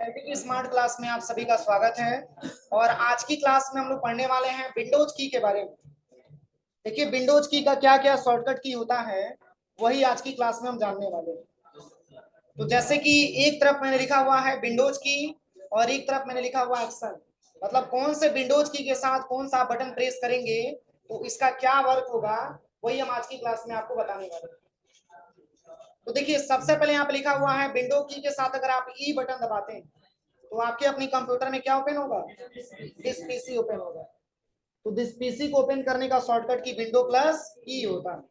की smart class में आप सभी का स्वागत है। और आज की क्लास में हम लोग पढ़ने वाले हैं विंडोज की के बारे में। देखिए विंडोज की का क्या क्या शॉर्टकट की होता है, वही आज की क्लास में हम जानने वाले हैं। तो जैसे कि एक तरफ मैंने लिखा हुआ है विंडोज की और एक तरफ मैंने लिखा हुआ एक्शन, मतलब कौन से विंडोज की के साथ कौन सा बटन प्रेस करेंगे तो इसका क्या वर्क होगा, वही हम आज की क्लास में आपको बताने वाले हैं। तो देखिए सबसे पहले यहाँ पे लिखा हुआ है विंडो की के साथ अगर आप ई बटन दबाते हैं तो आपके अपनी कंप्यूटर में क्या ओपन होगा, दिस पीसी ओपन होगा। तो दिस पीसी को ओपन करने का शॉर्टकट की विंडो प्लस ई होता है।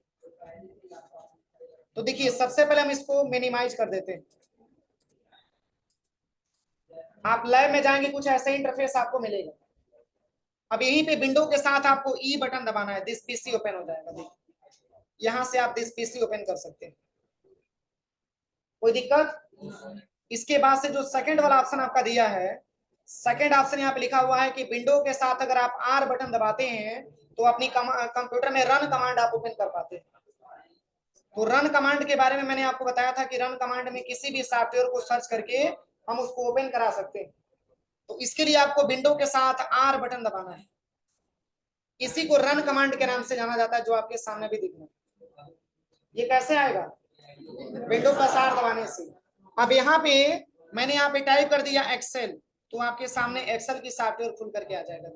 तो देखिए सबसे पहले हम इसको मिनिमाइज कर देते हैं। आप लैब में जाएंगे कुछ ऐसा इंटरफेस आपको मिलेगा। अब यहीं पे विंडो के साथ आपको ई बटन दबाना है, दिस पीसी ओपन हो जाएगा। देखिए यहां से आप दिस पीसी ओपन कर सकते हैं, कोई दिक्कत। इसके बाद से जो सेकंड वाला ऑप्शन आपका दिया है, सेकंड ऑप्शन यहाँ पे लिखा हुआ है कि विंडो के साथ अगर आप आर बटन दबाते हैं तो अपनी कंप्यूटर में रन कमांड आप ओपन कर पाते हैं। तो रन कमांड के बारे में मैंने आपको बताया था कि रन कमांड में किसी भी सॉफ्टवेयर को सर्च करके हम उसको ओपन करा सकते हैं। तो इसके लिए आपको विंडो के साथ आर बटन दबाना है। इसी को रन कमांड के नाम से जाना जाता है, जो आपके सामने भी दिख रहा है। ये कैसे आएगा, विंडो प्लस आर दबाने से। अब यहाँ पे मैंने यहाँ पे टाइप कर दिया एक्सेल, तो आपके सामने एक्सेल की सॉफ्टवेयर खुल करके आ जाएगा।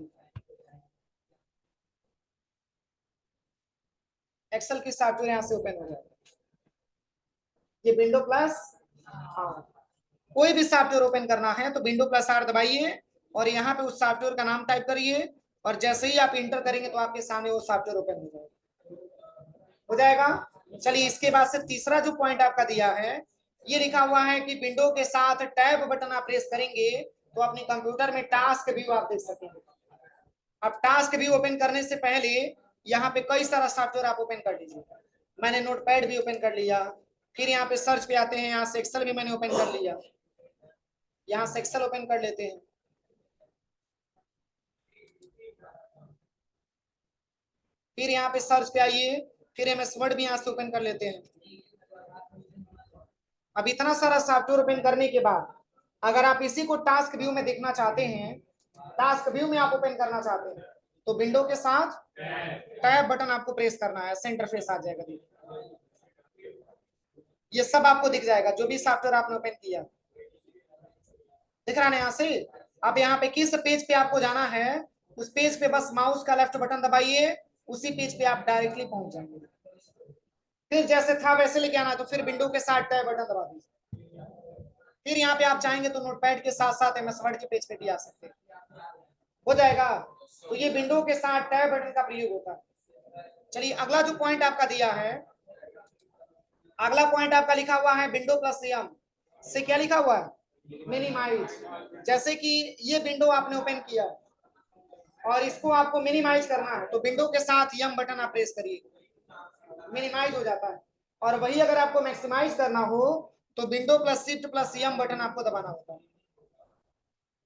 एक्सेल की सॉफ्टवेयर यहाँ से ओपन हो जाएगा। ये विंडो प्लस, हाँ कोई भी सॉफ्टवेयर ओपन करना है तो विंडो प्लस आर दबाइए और यहाँ पे उस सॉफ्टवेयर का नाम टाइप करिए और जैसे ही आप इंटर करेंगे तो आपके सामने वो सॉफ्टवेयर ओपन हो जाएगा। चलिए इसके बाद से तीसरा जो पॉइंट आपका दिया है, ये लिखा हुआ है कि विंडो के साथ टैब बटन आप प्रेस करेंगे तो अपने कंप्यूटर में टास्क व्यू आप देख सकेंगे। अब टास्क व्यू ओपन करने से पहले यहाँ पे कई सारा सॉफ्टवेयर आप ओपन कर लीजिए। मैंने नोटपैड भी ओपन कर लिया, फिर यहाँ पे सर्च पे आते हैं, यहाँ से एक्सेल भी मैंने ओपन कर लिया, यहाँ से एक्सेल ओपन कर लेते हैं। फिर यहाँ पे सर्च पे आइए, फिर एमएस वर्ड भी यहाँ से ओपन कर लेते हैं। अब इतना सारा सॉफ्टवेयर ओपन करने के बाद अगर आप इसी को टास्क व्यू में देखना चाहते हैं, टास्क व्यू में आप ओपन करना चाहते हैं तो विंडो के साथ टैब बटन आपको प्रेस करना है, सेंटर फेस आ जाएगा। ये सब आपको दिख जाएगा जो भी सॉफ्टवेयर आपने ओपन किया, दिख रहा है यहाँ से। अब यहाँ पे किस पेज पे आपको जाना है, उस पेज पे बस माउस का लेफ्ट बटन दबाइए, उसी पेज पे आप डायरेक्टली पहुंच जाएंगे। फिर जैसे था वैसे लेके आना, तो फिर विंडो के साथ टैब बटन दबा दीजिए। फिर यहाँ पे आप चाहेंगे तो नोटपैड के साथ साथ एमएस वर्ड के पेज पे भी आ सकते हैं, हो जाएगा। तो ये विंडो के साथ टैब बटन का प्रयोग होता है। चलिए अगला जो पॉइंट आपका दिया है, अगला पॉइंट आपका लिखा हुआ है विंडो प्लस एम से क्या लिखा हुआ है, मिनिमाइज। जैसे कि ये विंडो आपने ओपन किया और इसको आपको मिनिमाइज करना है तो विंडो के साथ यम बटन आप प्रेस करिए, मिनिमाइज हो जाता है। और वही अगर आपको मैक्सिमाइज करना हो तो विंडो प्लस शिफ्ट प्लस यम बटन आपको दबाना होता है।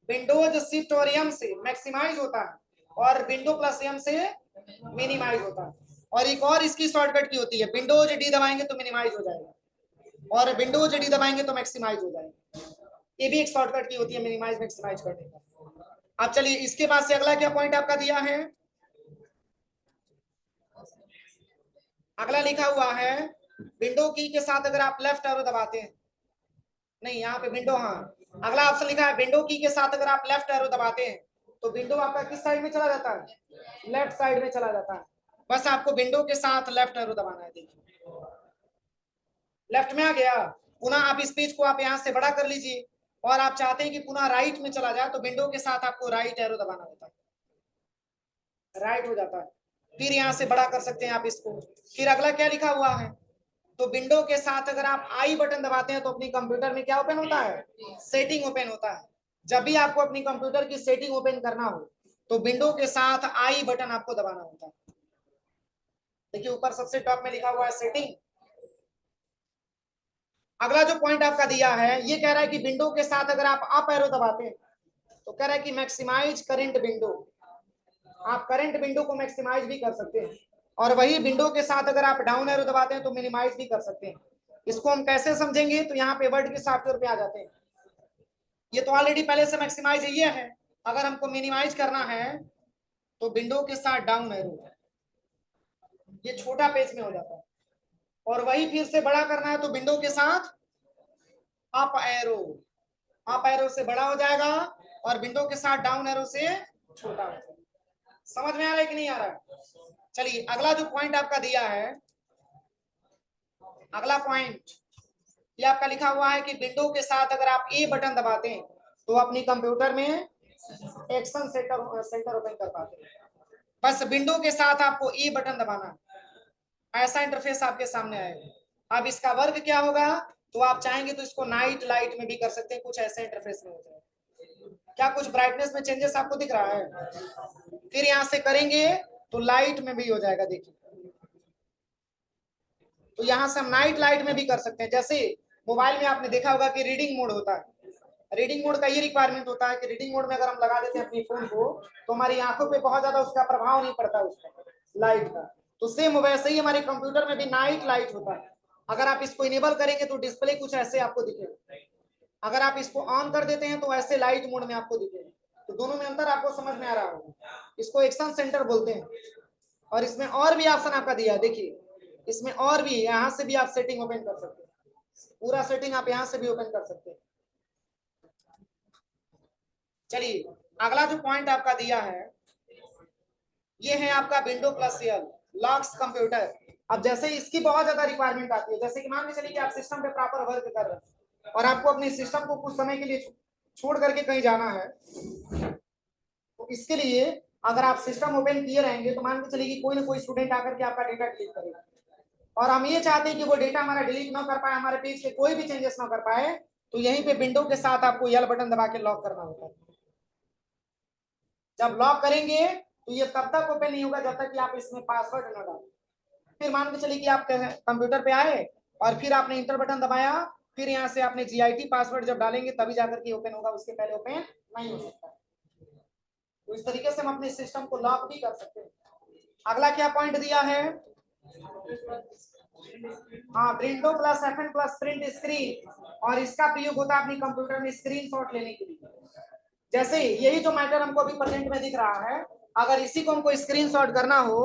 विंडोज शिफ्ट और यम से मैक्सिमाइज होता है और विंडो प्लस यम से मिनिमाइज होता है। और एक और इसकी शॉर्टकट की होती है, विंडोज डी दबाएंगे तो मिनिमाइज हो जाएगा और विंडोज डी दबाएंगे तो मैक्सिमाइज हो जाएगा। ये भी एक शॉर्टकट की होती है मिनिमाइज मैक्सिमाइज करने का। अब चलिए इसके बाद से अगला क्या पॉइंट आपका दिया है, अगला लिखा हुआ है विंडो की के साथ अगर आप लेफ्ट एरो दबाते हैं, नहीं यहाँ पे विंडो, हाँ अगला ऑप्शन लिखा है विंडो की के साथ अगर आप लेफ्ट एरो दबाते हैं तो विंडो आपका किस साइड में चला जाता है, लेफ्ट साइड में चला जाता है। बस आपको विंडो के साथ लेफ्ट एरो दबाना है। देखिए लेफ्ट में आ गया। पुनः आप इस पेज को आप यहाँ से बड़ा कर लीजिए और आप चाहते हैं कि पुनः राइट में चला जाए तो विंडो के साथ आपको राइट एरो दबाना होता है, राइट हो जाता है। फिर यहाँ से बड़ा कर सकते हैं आप इसको। फिर अगला क्या लिखा हुआ है, तो विंडो के साथ अगर आप आई बटन दबाते हैं तो अपनी कंप्यूटर में क्या ओपन होता है, सेटिंग ओपन होता है। जब भी आपको अपनी कंप्यूटर की सेटिंग ओपन करना हो तो विंडो के साथ आई बटन आपको दबाना होता है। देखिए ऊपर सबसे टॉप में लिखा हुआ है सेटिंग। अगला जो पॉइंट आपका दिया है ये कह रहा है कि विंडो के साथ अगर आप अप एरो दबाते हैं तो कह रहा है कि मैक्सिमाइज करंट विंडो, आप करंट विंडो को मैक्सिमाइज भी कर सकते हैं। और वही विंडो के साथ अगर आप डाउन एरो दबाते हैं तो मिनिमाइज भी कर सकते हैं। इसको हम कैसे समझेंगे, तो यहाँ पे वर्ड के सॉफ्टवेयर पे आ जाते हैं। ये तो ऑलरेडी पहले से मैक्सिमाइज ये है। अगर हमको मिनिमाइज करना है तो विंडो के साथ डाउन एरो, ये छोटा पेज में हो जाता है। और वही फिर से बड़ा करना है तो विंडो के साथ अप एरो, अप एरो से बड़ा हो जाएगा और विंडो के साथ डाउन एरो से छोटा हो जाएगा। समझ में आ रहा है कि नहीं आ रहा है? चलिए अगला जो पॉइंट आपका दिया है, अगला पॉइंट ये आपका लिखा हुआ है कि विंडो के साथ अगर आप ए बटन दबाते हैं तो अपनी कंप्यूटर में एक्शन सेंटर ओपन कर पाते हैं। बस विंडो के साथ आपको ई बटन दबाना है, ऐसा इंटरफेस आपके सामने आएगा। अब इसका वर्क क्या होगा, तो आप चाहेंगे तो इसको नाइट लाइट में भी कर सकते हैं, कुछ ऐसे इंटरफेस में होता है। क्या कुछ ब्राइटनेस में चेंजेस आपको दिख रहा है? फिर यहां से करेंगे तो लाइट में भी हो जाएगा, देखिए। तो यहां से हम नाइट लाइट में भी कर सकते हैं। जैसे मोबाइल में आपने देखा होगा कि रीडिंग मोड होता है, रीडिंग मोड का ये रिक्वायरमेंट होता है कि रीडिंग मोड में अगर हम लगा देते हैं अपनी फोन को तो हमारी आंखों पे बहुत ज्यादा उसका प्रभाव नहीं पड़ता उसका लाइट का। तो सेम वैसे ही हमारे कंप्यूटर में भी नाइट लाइट होता है। अगर आप इसको इनेबल करेंगे तो डिस्प्ले कुछ ऐसे आपको दिखेगा, अगर आप इसको ऑन कर देते हैं तो ऐसे लाइट मोड में आपको दिखेगा। तो दोनों में अंतर आपको समझ में आ रहा होगा। इसको एक्शन सेंटर बोलते हैं। और इसमें और भी ऑप्शन आपका दिया है, देखिए इसमें और भी, यहाँ से भी आप सेटिंग ओपन कर सकते हैं, पूरा सेटिंग आप यहाँ से भी ओपन कर सकते हैं। चलिए अगला जो पॉइंट आपका दिया है ये है आपका window plus L locks computer. अब जैसे इसकी बहुत ज्यादा रिक्वायरमेंट आती है, जैसे कि मान के चलिए कि आप सिस्टम पे प्रॉपर वर्क कर रहे हैं और आपको अपने सिस्टम को कुछ समय के लिए छोड़ करके कहीं जाना है, तो इसके लिए अगर आप सिस्टम ओपन किए रहेंगे तो मान के चलिए कि कोई ना कोई स्टूडेंट आकर के आपका डेटा डिलीट करेगा और हम ये चाहते हैं कि वो डेटा हमारा डिलीट ना कर पाए, हमारे पेज के कोई भी चेंजेस ना कर पाए, तो यहीं पे विंडो के साथ आपको यल बटन दबा के लॉक करना होता है। जब लॉक करेंगे तो ये तब तक ओपन नहीं होगा जब तक कि आप इसमें पासवर्ड न डालें। फिर मान के चलिए कि आप कंप्यूटर पे आए और फिर आपने इंटर बटन दबाया, फिर यहाँ से आपने GIT पासवर्ड जब डालेंगे तभी जाकर के ओपन होगा, उसके पहले ओपन नहीं हो सकता। तो इस तरीके से हम अपने सिस्टम को लॉक भी कर सकते हैं। अगला क्या पॉइंट दिया है, हाँ window plus FN plus print screen, और इसका प्रयोग होता है अपनी कंप्यूटर में स्क्रीनशॉट लेने के लिए। जैसे यही जो मैटर हमको अभी प्रेजेंट में दिख रहा है, अगर इसी को हमको स्क्रीनशॉट करना हो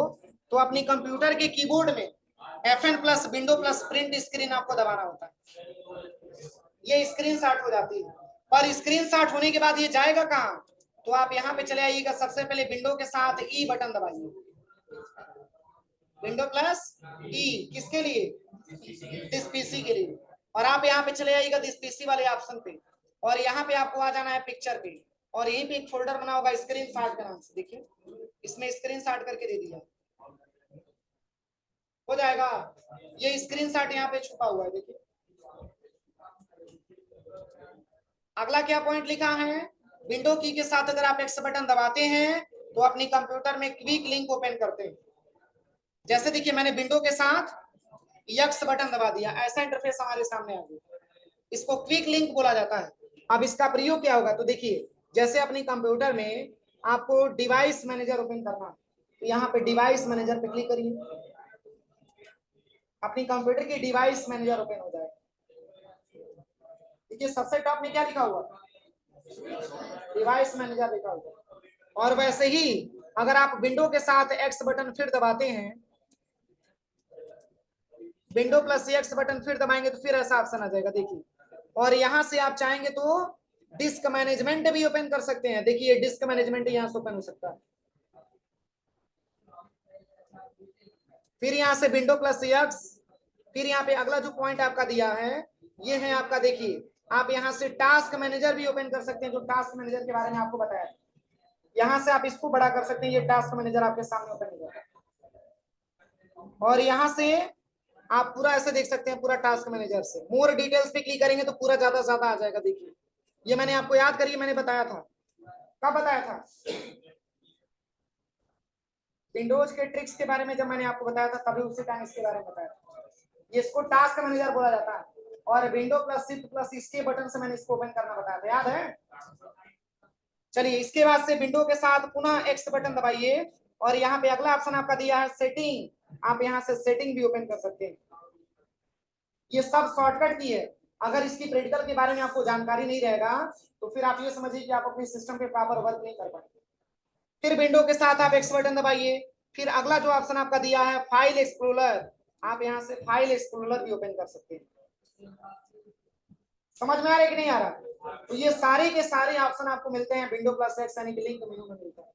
तो अपनी कंप्यूटर के कीबोर्ड में FN plus window plus print screen आपको दबाना होता है, ये स्क्रीनशॉट हो जाती है। पर स्क्रीनशॉट होने के बाद ये जाएगा कहाँ, तो आप यहाँ पे चले आइएगा, सबसे पहले विंडो के साथ ई बटन दबाइए, विंडो प्लस ई, किसके लिए, दिस पीसी के लिए। और आप यहाँ पे चले आइएगा दिस पीसी वाले ऑप्शन पे और यहाँ पे आपको आ जाना है पिक्चर पे, और यहीं पे एक फोल्डर बना होगा स्क्रीन शॉट के नाम से, देखिए इसमें स्क्रीन शॉट करके दे दिया, हो जाएगा। ये स्क्रीन शॉट यहाँ पे छुपा हुआ है, देखिए। अगला क्या पॉइंट लिखा है, विंडो की के साथ अगर आप एक्स बटन दबाते हैं तो अपनी कंप्यूटर में क्विक लिंक ओपन करते हैं। जैसे देखिए मैंने विंडो के साथ एक्स बटन दबा दिया, ऐसा इंटरफेस हमारे सामने आ गया, इसको क्विक लिंक बोला जाता है। अब इसका प्रयोग क्या होगा, तो देखिए जैसे अपनी कंप्यूटर में आपको डिवाइस मैनेजर ओपन करना है तो यहाँ पे डिवाइस मैनेजर पे क्लिक करिए, अपनी कंप्यूटर की डिवाइस मैनेजर ओपन हो जाएगा। देखिए सबसे टॉप में क्या लिखा हुआ, डिवाइस मैनेजर लिखा हुआ। और वैसे ही अगर आप विंडो के साथ एक्स बटन फिर दबाते हैं, विंडो प्लस एक्स बटन फिर दबाएंगे तो फिर ऐसा ऑप्शन आ जाएगा, देखिए। और यहां से आप चाहेंगे तो डिस्क मैनेजमेंट भी ओपन कर सकते हैं, देखिए डिस्क मैनेजमेंट यहां से ओपन हो सकता है। फिर यहां से विंडो प्लस एक्स, फिर यहाँ पे अगला जो पॉइंट आपका दिया है ये है आपका, देखिए आप यहाँ से टास्क मैनेजर भी ओपन कर सकते हैं, जो टास्क मैनेजर के बारे में आपको बताया, यहाँ से आप इसको बड़ा कर सकते हैं, ये टास्क मैनेजर आपके सामने ओपन हो जाता है। और यहाँ से आप पूरा ऐसे देख सकते हैं, पूरा टास्क मैनेजर से मोर डिटेल्स पे क्लिक करेंगे तो पूरा ज्यादा ज्यादा आ जाएगा। देखिए ये मैंने आपको याद करिए, मैंने बताया था, कब बताया था, विंडोज के ट्रिक्स के बारे में जब मैंने आपको बताया था तभी उसी टाइम इसके बारे में बताया था। ये इसको टास्क मैनेजर बोला जाता है, और विंडो प्लस शिफ्ट प्लस इसके बटन से मैंने इसको ओपन करना बताया था, याद है। चलिए इसके बाद से विंडो के साथ पुनः एक्स बटन दबाइए और यहाँ पे अगला ऑप्शन आपका दिया है सेटिंग, आप यहाँ से सेटिंग भी ओपन कर सकते हैं। ये सब शॉर्टकट की है, अगर इसकी प्रैक्टिकल के बारे में आपको जानकारी नहीं रहेगा तो फिर आप ये समझिए कि आप अपने सिस्टम पे प्रॉपर वर्क नहीं कर पाएंगे। फिर विंडो के साथ आप एक्स बटन दबाइए। फिर अगला जो ऑप्शन आपका दिया है फाइल एक्सप्लोरर, आप यहाँ से फाइल एक्सप्लोरर भी ओपन कर सकते हैं। समझ में आ रहा है कि नहीं आ रहा? तो ये सारे के सारे ऑप्शन आपको मिलते हैं विंडो प्लस एक्स यानी कि लिंक मेनू में मिलता है।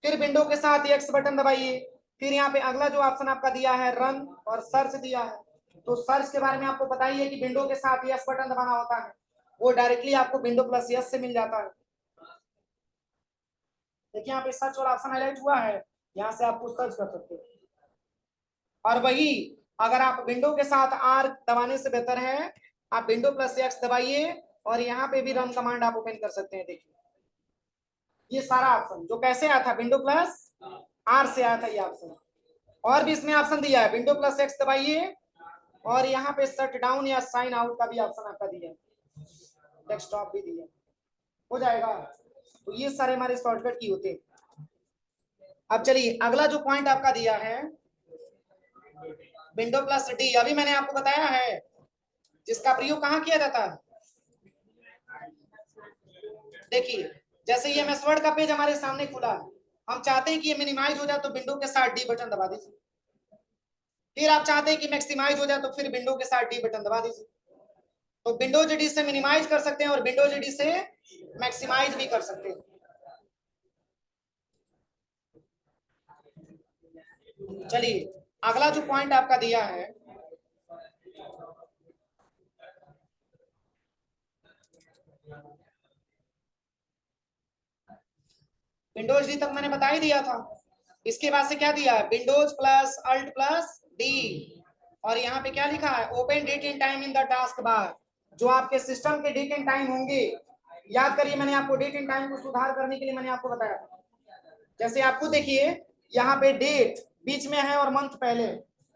फिर विंडो के साथ एक्स बटन दबाइए। फिर यहाँ पे अगला जो ऑप्शन आपका दिया है रन और सर्च दिया है, तो सर्च के बारे में आपको पता ही है कि विंडो के साथ यस बटन दबाना होता है, वो डायरेक्टली आपको विंडो प्लस यस से मिल जाता है। देखिए यहाँ पे सर्च वाला ऑप्शन हाईलाइट हुआ है, यहाँ से आपको सर्च कर सकते हैं। और वही अगर आप विंडो के साथ आर दबाने से बेहतर है आप विंडो प्लस एक्स दबाइए और यहाँ पे भी रन कमांड आप ओपन कर सकते हैं। देखिए ये सारा ऑप्शन जो कैसे आया था विंडो प्लस आर से आया था ये ऑप्शन। और भी इसमें ऑप्शन दिया है विंडो प्लस एक्स दबाइए और यहाँ पे शट डाउन या साइन आउट का भी ऑप्शन आपका दिया है, डेस्कटॉप भी दिया हो जाएगा। तो ये सारे हमारे शॉर्टकट की होते हैं। अब चलिए अगला जो पॉइंट आपका दिया है विंडो प्लस डी, अभी मैंने आपको बताया है जिसका प्रयोग कहाँ किया जाता है। देखिए जैसे ये एमएस वर्ड का पेज हमारे सामने खुला है, हम चाहते हैं कि ये मिनिमाइज हो जाए तो विंडो के साथ डी बटन दबा दीजिए। फिर आप चाहते हैं कि मैक्सिमाइज हो जाए तो फिर विंडो के साथ डी बटन दबा दीजिए। तो विंडोज डी से मिनिमाइज कर सकते हैं और विंडोज डी से मैक्सिमाइज भी कर सकते हैं। चलिए अगला जो पॉइंट आपका दिया है विंडोज डी तक मैंने बता ही दिया था। इसके बाद से क्या दिया है Windows plus Alt plus D और यहाँ पे क्या लिखा है open date and time in the task bar. जो आपके सिस्टम के डेट एंड टाइम होंगे, याद करिए मैंने आपको डेट एंड टाइम को सुधार करने के लिए मैंने आपको बताया था। जैसे आपको देखिए यहाँ पे डेट बीच में है और मंथ पहले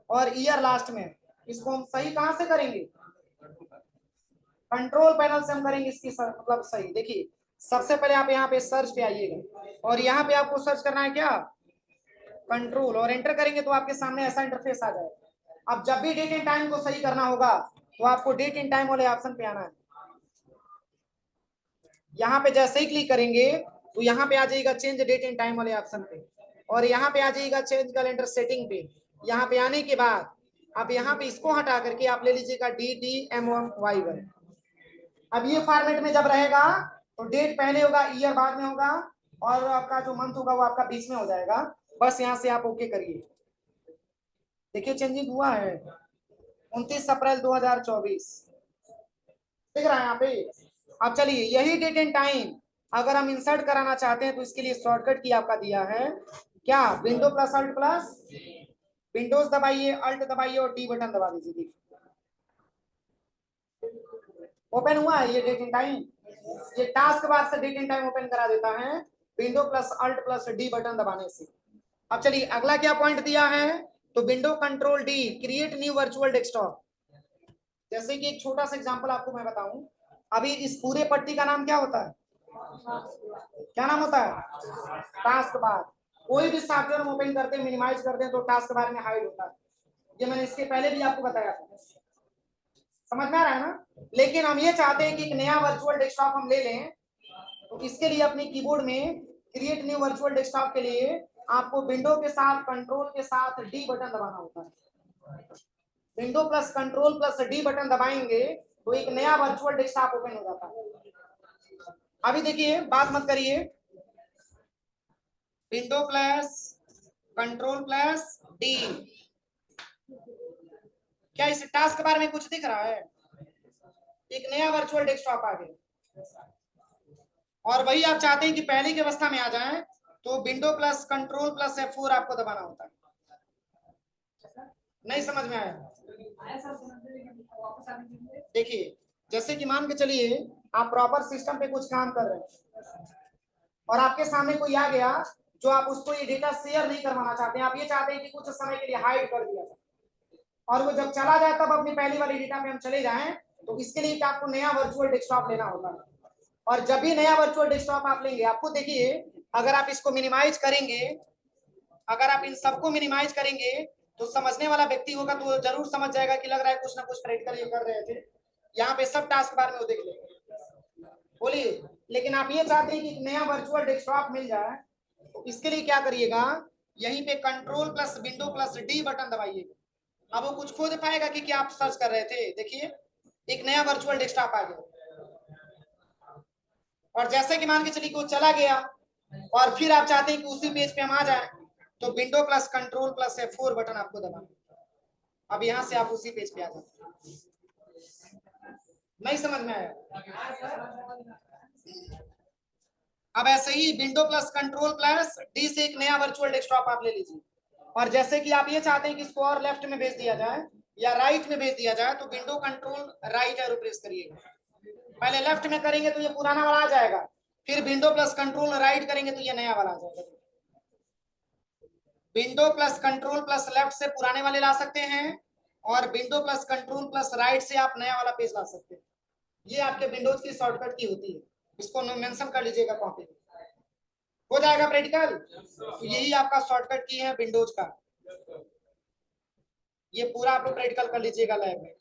और ईयर लास्ट में, इसको हम सही कहां से करेंगे कंट्रोल पैनल से हम करेंगे इसकी मतलब सही। देखिए सबसे पहले आप यहाँ पे सर्च पे आइएगा और यहाँ पे आपको सर्च करना है क्या कंट्रोल और एंटर करेंगे तो आपके सामने ऐसा इंटरफेस आ जाएगा। अब जब भी डेट एंड टाइम को सही करना होगा तो आपको डेट एंड टाइम वाले ऑप्शन पे आना है। यहाँ पे जैसे ही क्लिक करेंगे तो यहाँ पे आ जाएगा चेंज डेट एंड टाइम वाले ऑप्शन पे और यहाँ पे आ जाएगा चेंज कैलेंडर सेटिंग पे। यहाँ पे आने के बाद आप यहाँ पे इसको हटा करके आप ले लीजिएगा DTMY1। अब ये फॉर्मेट में जब रहेगा तो डेट पहले होगा ईयर बाद में होगा और आपका जो मंथ होगा वो आपका बीच में हो जाएगा। बस यहाँ से आप ओके करिए। देखिए चेंजिंग हुआ है 29 अप्रैल 2024 दिख रहा है यहाँ पे। अब चलिए यही डेट एंड टाइम अगर हम इंसर्ट कराना चाहते हैं तो इसके लिए शॉर्टकट की आपका दिया है क्या window plus Alt plus Windows दबाइए अल्ट दबाइए और डी बटन दबा दीजिए। ओपन हुआ है ये डेट एंड टाइम, ये टास्क बार से डेट एंड टाइम ओपन करा देता है window plus Alt plus D button दबाने से। अब चलिए अगला क्या पॉइंट दिया है तो window control D create new virtual desktop. जैसे कि एक छोटा सा एग्जांपल आपको मैं बताऊं, अभी इस पूरे पट्टी का नाम क्या होता है क्या नाम होता है टास्क बार। कोई भी सॉफ्टवेयर हम ओपन करते हैं मिनिमाइज करते हैं तो टास्क बार में हाइड होता है, ये मैंने इसके पहले भी आपको बताया था। समझ में आ रहा है ना? लेकिन हम ये चाहते हैं कि एक नया वर्चुअल डेस्कटॉप हम ले लें तो इसके लिए अपने कीबोर्ड में क्रिएट न्यू वर्चुअल डेस्कटॉप के लिए आपको विंडो के साथ कंट्रोल के साथ डी बटन दबाना होता है। Window plus control plus D button दबाएंगे तो एक नया वर्चुअल डेस्कटॉप ओपन हो जाता है। अभी देखिए बात मत करिए, window plus control plus D, क्या इस टास्क बार में कुछ दिख रहा है? एक नया वर्चुअल डेस्कटॉप आ गया और वही आप चाहते हैं कि पहले की अवस्था में आ जाए तो window plus control plus F4 आपको दबाना होता है। नहीं समझ में आया? देखिए जैसे कि मान के चलिए आप प्रॉपर सिस्टम पे कुछ काम कर रहे हैं और आपके सामने कोई आ गया जो आप उसको ये डेटा शेयर नहीं करवाना चाहते हैं, आप ये चाहते हैं कि कुछ समय के लिए हाइड कर दिया और वो जब चला जाए तब अपनी पहली वाली डेटा पे हम चले जाएं, तो इसके लिए आपको नया वर्चुअल डेस्कटॉप लेना होगा। और जब भी नया वर्चुअल डेस्कटॉप आप लेंगे आपको देखिए अगर आप इसको मिनिमाइज करेंगे, अगर आप इन सबको मिनिमाइज करेंगे तो समझने वाला व्यक्ति होगा तो जरूर समझ जाएगा कि लग रहा है कुछ ना कुछ प्रैक्टिकल ये कर रहे थे। यहाँ पे सब टास्क बार में वो देख लेंगे। बोलिए, लेकिन आप ये चाहते हैं कि एक नया वर्चुअल डेस्कटॉप मिल जाए, तो इसके लिए क्या करिएगा, यहीं पे control plus window plus D button दबाइएगा। अब वो कुछ खोज पाएगा कि क्या आप सर्च कर रहे थे। देखिए एक नया वर्चुअल डेस्कटॉप आ गया, और जैसे कि मान के चलिए कि वो चला गया और फिर आप चाहते हैं कि उसी पेज पे हम आ जाए, तो window plus control plus F4 button आपको दबाना। अब यहां से आप उसी पेज पे आ जाते। नहीं समझ में आया? अब ऐसे ही window plus control plus D से एक नया वर्चुअल डेस्कटॉप आप ले लीजिए, और जैसे कि आप ये चाहते हैं कि इसको और लेफ्ट में भेज दिया जाए या राइट में भेज दिया जाए, तो window control right arrow press करिएगा। पहले लेफ्ट में करेंगे तो ये पुराना वाला आ जाएगा, फिर विंडो प्लस कंट्रोल राइट करेंगे तो ये नया वाला आ जाएगा। Window plus control plus left से पुराने वाले ला सकते हैं, और window plus control plus right से आप नया वाला पेज ला सकते हैं। ये आपके विंडोज की शॉर्टकट की होती है, इसको मेंशन कर लीजिएगा कॉपी। हो जाएगा प्रैक्टिकल। तो यही आपका शॉर्टकट की है विंडोज का, ये पूरा आप लोग प्रैक्टिकल कर लीजिएगा लैब में।